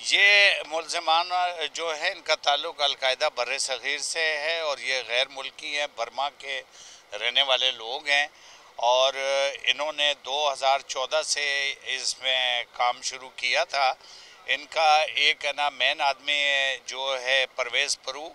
ये मुलज़मान जो है इनका ताल्लुक़ अलकायदा बर्रे सग़ीर से है और ये गैर मुल्की हैं, बर्मा के रहने वाले लोग हैं और इन्होंने 2014 से इसमें काम शुरू किया था। इनका एक है ना मेन आदमी जो है परवेज़ परू,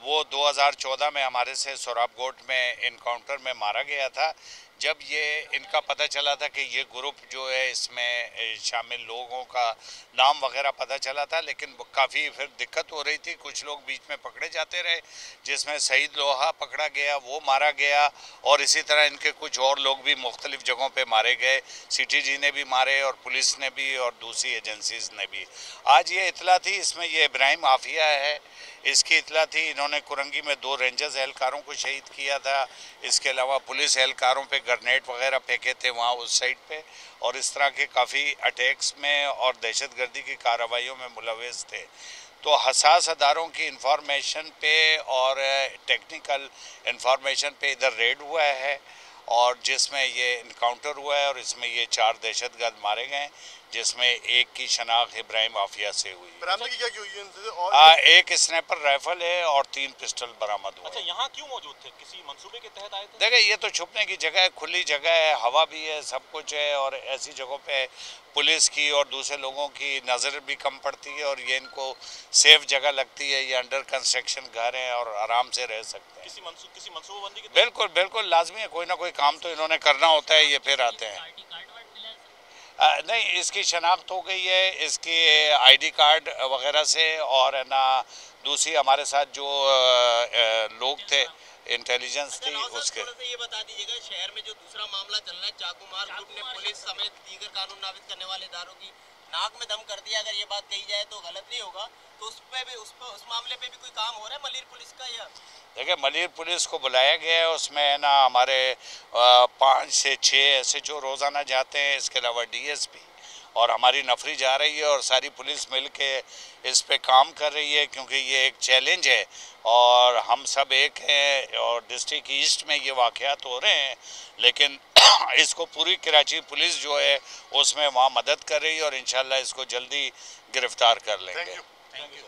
वो 2014 में हमारे से सोराबकोट में इनकाउंटर में मारा गया था। जब ये इनका पता चला था कि ये ग्रुप जो है इसमें शामिल लोगों का नाम वगैरह पता चला था, लेकिन काफ़ी फिर दिक्कत हो रही थी, कुछ लोग बीच में पकड़े जाते रहे, जिसमें सईद लोहा पकड़ा गया, वो मारा गया और इसी तरह इनके कुछ और लोग भी मुख्तलिफ जगहों पे मारे गए। CTG ने भी मारे और पुलिस ने भी और दूसरी एजेंसीज ने भी। आज ये इतला थी, इसमें ये इब्राहिम आफिया है, इसकी इतला थी। इन्होंने कुरंगी में 2 रेंजर्स एहलकारों को शहीद किया था। इसके अलावा पुलिस एहलकारों पे ग्रेनेड वगैरह फेंके थे वहाँ उस साइड पे, और इस तरह के काफ़ी अटैक्स में और दहशतगर्दी की कार्रवाइयों में मुलव्वस थे। तो हसास अदारों की इंफॉर्मेशन पे और टेक्निकल इंफॉर्मेशन पे इधर रेड हुआ है और जिसमें ये इनकाउंटर हुआ है और इसमें ये 4 दहशतगर्द मारे गए, जिसमें एक की शनाख्त इब्राहिम आफिया से हुई। बरामदगी क्या की हुई है और एक स्नैपर राइफल है और 3 पिस्टल बरामद हुए। अच्छा, यहाँ क्यों मौजूद थे? किसी मंसूबे के तहत आए थे? देखिए, ये तो छुपने की जगह है, खुली जगह है, हवा भी है, सब कुछ है और ऐसी जगहों पे पुलिस की और दूसरे लोगों की नज़र भी कम पड़ती है और ये इनको सेफ जगह लगती है। ये अंडर कंस्ट्रक्शन घर हैं और आराम से रह सकते हैं। किसी मंसूबाबंदी के बिल्कुल बिल्कुल लाजमी है, कोई ना कोई काम तो इन्होंने करना होता है, ये फिर आते हैं। नहीं, इसकी शनाख्त हो गई है, इसकी ID कार्ड वगैरह से, और है ना दूसरी हमारे साथ जो लोग थे, इंटेलिजेंस थी उसके। ये बता दीजिएगा, शहर में जो दूसरा मामला चल रहा है, चाकूमार ग्रुप ने पुलिस समेत दीगर कानून नाफिज करने वाले इदारों की नाक में दम कर दिया, अगर ये बात कही जाए तो गलत नहीं होगा, तो उस मामले पे भी कोई काम हो रहा है मलिर पुलिस का? या देखिए, मलिर पुलिस को बुलाया गया है, उसमें है ना हमारे 5 से 6 SHO रोज़ाना जाते हैं, इसके अलावा DSP और हमारी नफरी जा रही है और सारी पुलिस मिल के इस पे काम कर रही है, क्योंकि ये एक चैलेंज है और हम सब एक हैं और डिस्ट्रिक्ट ईस्ट में ये वाक़यात हो रहे हैं, लेकिन इसको पूरी कराची पुलिस जो है उसमें वहाँ मदद कर रही है और इंशाल्लाह इसको जल्दी गिरफ्तार कर लेंगे। Thank you.